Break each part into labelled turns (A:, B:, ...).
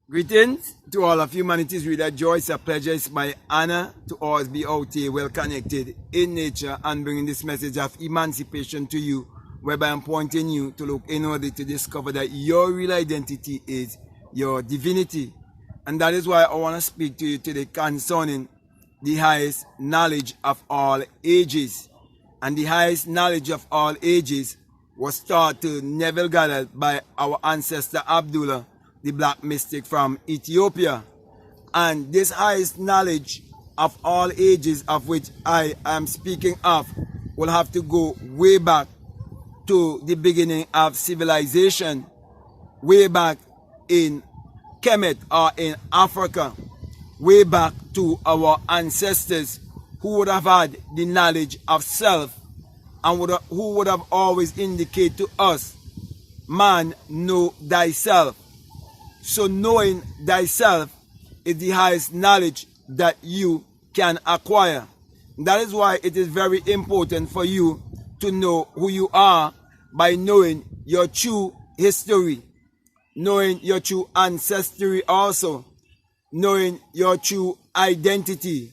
A: Greetings to all of humanity's reader joy. It's a pleasure, it's my honor to always be out here well connected in nature and bringing this message of emancipation to you, whereby I'm pointing you to look inwardly to discover that your real identity is your divinity. And that is why I want to speak to you today concerning the highest knowledge of all ages. And the highest knowledge of all ages was taught to Neville Goddard by our ancestor Abdullah, the black mystic from Ethiopia. And this highest knowledge of all ages of which I am speaking of will have to go way back to the beginning of civilization, way back in Kemet or in Africa, way back to our ancestors who would have had the knowledge of self and who would have always indicated to us, man, know thyself. So knowing thyself is the highest knowledge that you can acquire. That is why it is very important for you to know who you are by knowing your true history, knowing your true ancestry also, knowing your true identity,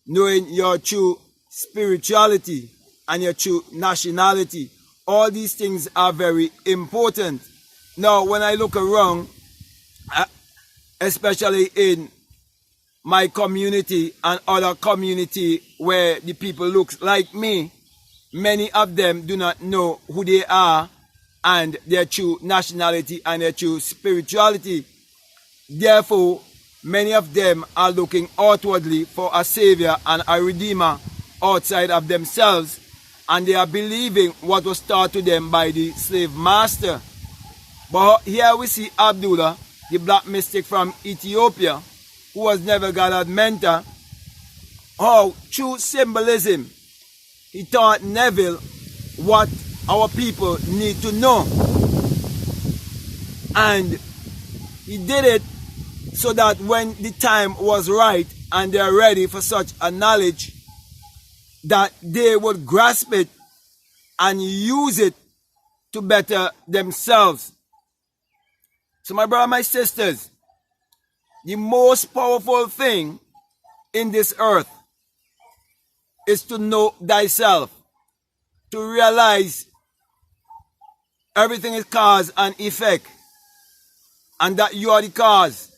A: knowing your true spirituality and your true nationality. All these things are very important. Now, when I look around, especially in my community and other community where the people look like me, many of them do not know who they are and their true nationality and their true spirituality. Therefore, many of them are looking outwardly for a savior and a redeemer outside of themselves, and they are believing what was taught to them by the slave master. But here we see Abdullah, the black mystic from Ethiopia, who was Neville Goddard's mentor, how through symbolism he taught Neville what our people need to know. And he did it so that when the time was right and they are ready for such a knowledge, that they would grasp it and use it to better themselves. So my brother, my sisters, the most powerful thing in this earth is to know thyself, to realize everything is cause and effect, and that you are the cause.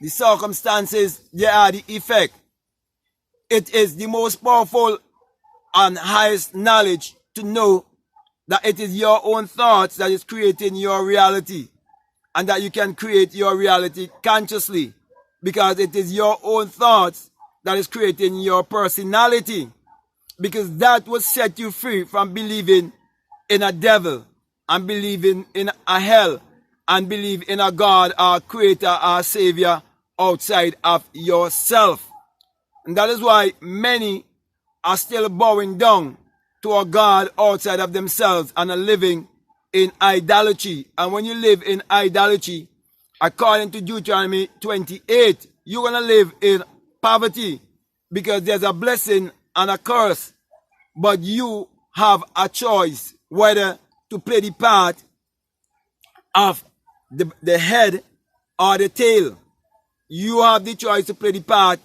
A: The circumstances, they are the effect. It is the most powerful and highest knowledge to know that it is your own thoughts that is creating your reality, and that you can create your reality consciously, because it is your own thoughts that is creating your personality, because that will set you free from believing in a devil and believing in a hell and believe in a God or creator or savior outside of yourself. And that is why many are still bowing down to a God outside of themselves and are living in idolatry. And when you live in idolatry, according to Deuteronomy 28, you're going to live in poverty, because there's a blessing and a curse. But you have a choice whether to play the part of the head or the tail. You have the choice to play the part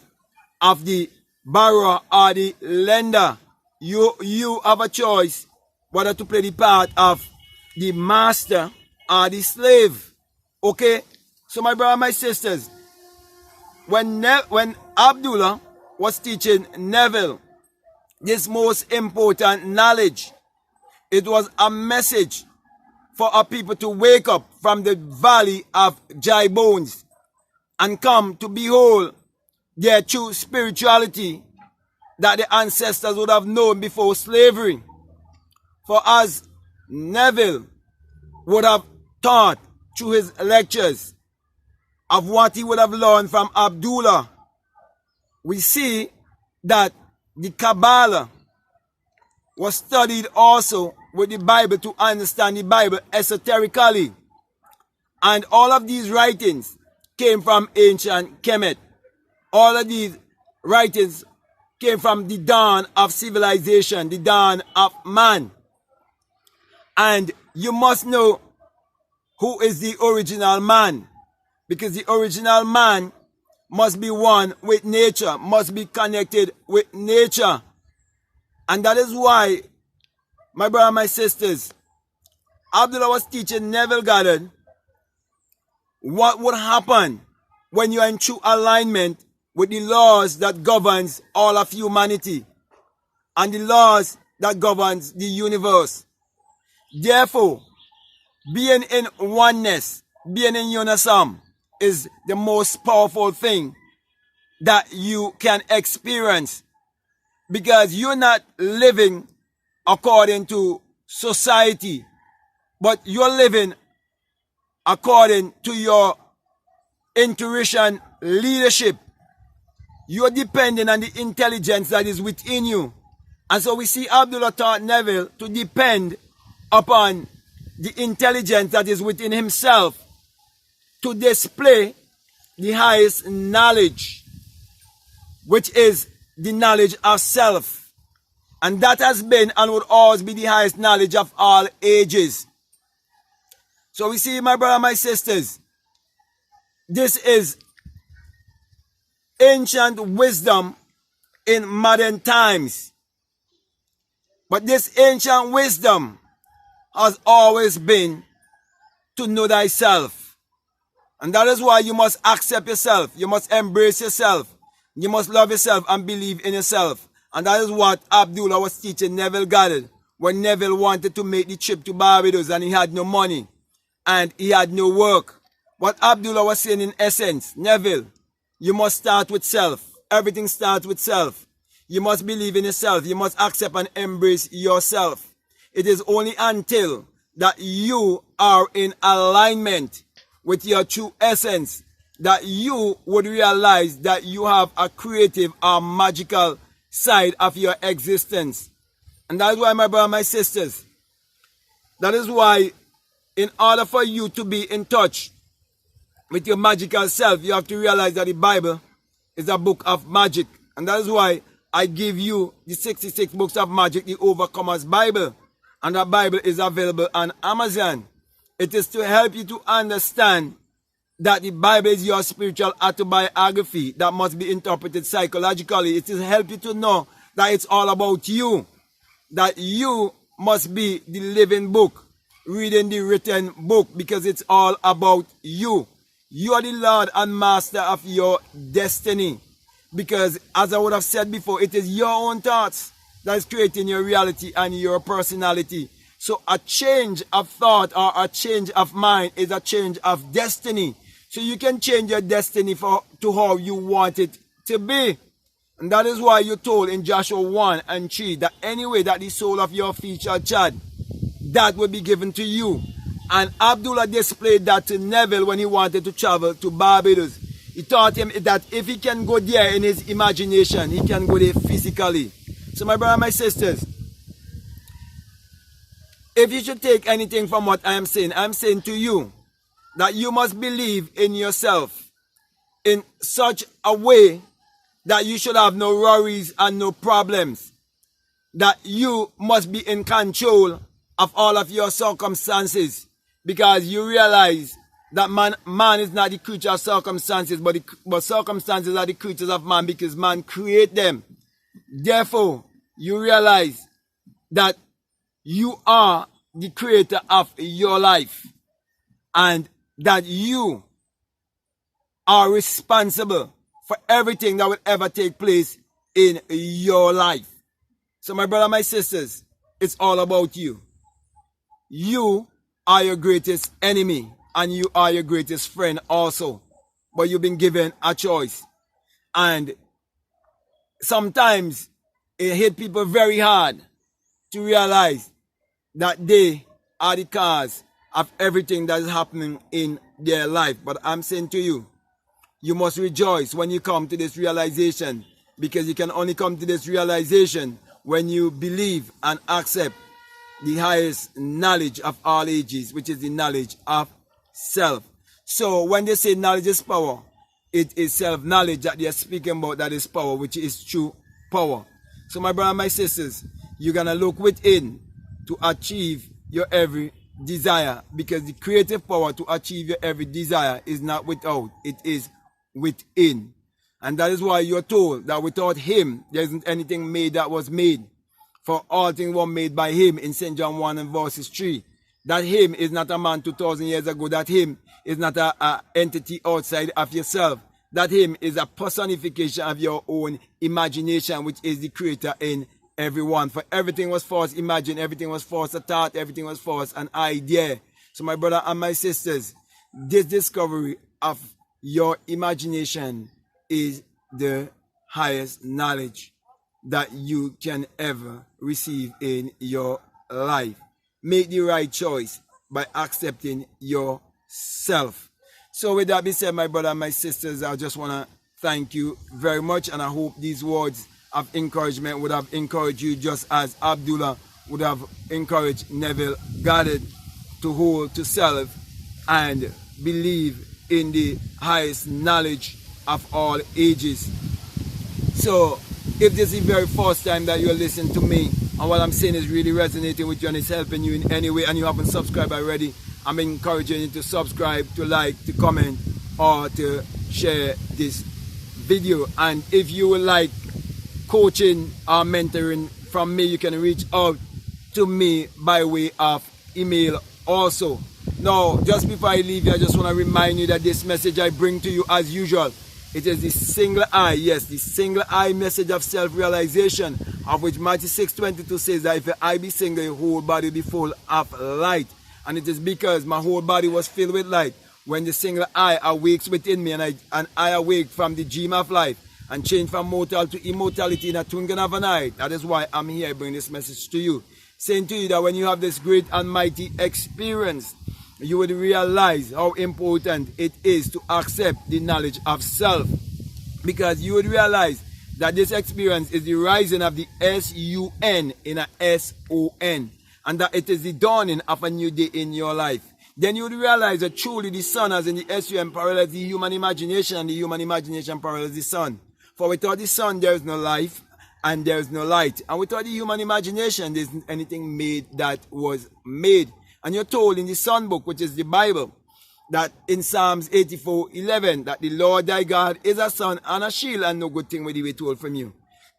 A: of the borrower or the lender. You have a choice whether to play the part of the master or the slave. Okay? So my brother, my sisters, when Abdullah was teaching Neville this most important knowledge, it was a message for our people to wake up from the valley of dry bones and come to behold their true spirituality that the ancestors would have known before slavery. For as Neville would have taught through his lectures of what he would have learned from Abdullah, we see that the Kabbalah was studied also with the Bible to understand the Bible esoterically. And all of these writings came from ancient Kemet. All of these writings came from the dawn of civilization, the dawn of man. And you must know who is the original man. Because the original man must be one with nature, must be connected with nature. And that is why, my brother and my sisters, Abdullah was teaching Neville Goddard what would happen when you are in true alignment with the laws that governs all of humanity and the laws that governs the universe. Therefore, being in oneness, being in unison is the most powerful thing that you can experience, because you're not living according to society, but you're living according to your intuition leadership. You're depending on the intelligence that is within you. And so we see Abdullah taught Neville to depend upon the intelligence that is within himself to display the highest knowledge, which is the knowledge of self. And that has been and would always be the highest knowledge of all ages. So we see, my brother and my sisters, this is ancient wisdom in modern times. But this ancient wisdom has always been to know thyself. And that is why you must accept yourself. You must embrace yourself. You must love yourself and believe in yourself. And that is what Abdullah was teaching Neville Goddard when Neville wanted to make the trip to Barbados and he had no money and he had no work. What Abdullah was saying in essence, Neville, you must start with self. Everything starts with self. You must believe in yourself. You must accept and embrace yourself. It is only until that you are in alignment with your true essence that you would realize that you have a creative or magical side of your existence. And that is why, my brother and my sisters, that is why in order for you to be in touch with your magical self, you have to realize that the Bible is a book of magic. And that is why I give you the 66 books of magic, the Overcomer's Bible. And that Bible is available on Amazon. It is to help you to understand that the Bible is your spiritual autobiography that must be interpreted psychologically. It is to help you to know that it's all about you. That you must be the living book, reading the written book, because it's all about you. You are the Lord and Master of your destiny. Because as I would have said before, it is your own thoughts that is creating your reality and your personality. So a change of thought or a change of mind is a change of destiny. So you can change your destiny to how you want it to be. And that is why you're told in Joshua 1 and 3 that any way that the sole of your feet shall tread, that will be given to you. And Abdullah displayed that to Neville when he wanted to travel to Barbados. He taught him that if he can go there in his imagination, he can go there physically. So my brother and my sisters, if you should take anything from what I'm saying to you that you must believe in yourself in such a way that you should have no worries and no problems. That you must be in control of all of your circumstances, because you realize that man is not the creature of circumstances, but circumstances are the creatures of man, because man create them. Therefore, you realize that you are the creator of your life and that you are responsible for everything that will ever take place in your life. So my brother, my sisters, it's all about you. You are your greatest enemy and you are your greatest friend also. But you've been given a choice. And sometimes it hit people very hard to realize that they are the cause of everything that is happening in their life. But I'm saying to you, you must rejoice when you come to this realization, because you can only come to this realization when you believe and accept the highest knowledge of all ages, which is the knowledge of self. So when they say knowledge is power, it is self-knowledge that they are speaking about, that is power, which is true power. So my brother and my sisters, you're going to look within to achieve your every desire, because the creative power to achieve your every desire is not without, it is within. And that is why you're told that without him, there isn't anything made that was made. For all things were made by him in St. John 1 and verses 3. That him is not a man 2,000 years ago. That him is not an entity outside of yourself. That him is a personification of your own imagination, which is the creator in everyone. For everything was first imagined, everything was first a thought, everything was first an idea. So my brother and my sisters, this discovery of your imagination is the highest knowledge that you can ever receive in your life. Make the right choice by accepting yourself. So with that being said, my brother and my sisters, I just want to thank you very much, and I hope these words of encouragement would have encouraged you just as Abdullah would have encouraged Neville Goddard to hold to self and believe in the highest knowledge of all ages. So if this is the very first time that you're listening to me and what I'm saying is really resonating with you and it's helping you in any way, and you haven't subscribed already, I'm encouraging you to subscribe, to like, to comment, or to share this video. And if you would like coaching or mentoring from me, you can reach out to me by way of email also. Now, just before I leave you, I just want to remind you that this message I bring to you as usual, it is the single eye, yes, the single eye message of self-realization, of which Matthew 6:22 says that if your eye be single, your whole body be full of light. And it is because my whole body was filled with light when the single eye awakes within me, and I awake from the dream of life and change from mortal to immortality in a twinkling of an eye. That is why I'm here bringing this message to you, saying to you that when you have this great and mighty experience, you would realize how important it is to accept the knowledge of self, because you would realize that this experience is the rising of the S-U-N in a S-O-N, and that it is the dawning of a new day in your life. Then you would realize that truly the sun, as in the S-U-N, parallels the human imagination, and the human imagination parallels the sun. For without the sun, there is no life, and there is no light. And without the human imagination, there isn't anything made that was made. And you're told in the Son book, which is the Bible, that in Psalms 84:11, that the Lord thy God is a sun and a shield, and no good thing will he withhold from you.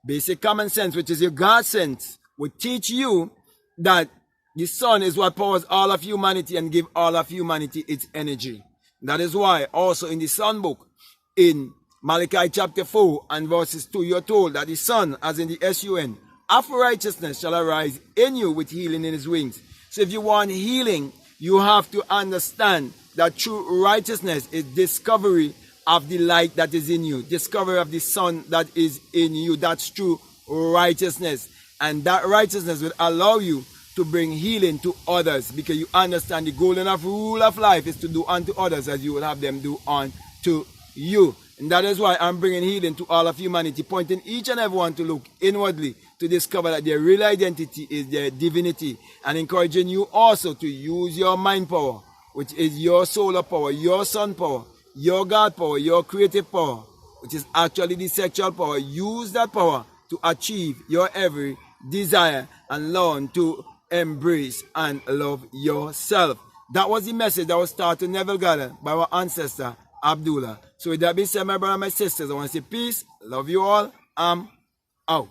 A: Basic common sense, which is your God sense, would teach you that the sun is what powers all of humanity and give all of humanity its energy. That is why also in the Son book, in Malachi chapter 4 and verses 2, you're told that the sun, as in the S-U-N, of righteousness shall arise in you with healing in his wings. So if you want healing, you have to understand that true righteousness is discovery of the light that is in you, discovery of the sun that is in you. That's true righteousness. And that righteousness will allow you to bring healing to others, because you understand the golden rule of life is to do unto others as you will have them do unto you. And that is why I'm bringing healing to all of humanity, pointing each and everyone to look inwardly to discover that their real identity is their divinity, and encouraging you also to use your mind power, which is your solar power, your sun power, your God power, your creative power, which is actually the sexual power. Use that power to achieve your every desire and learn to embrace and love yourself. That was the message that was taught to Neville Goddard by our ancestor Abdullah. So with that being said, my brother and my sisters, I want to say peace, love you all, I'm out.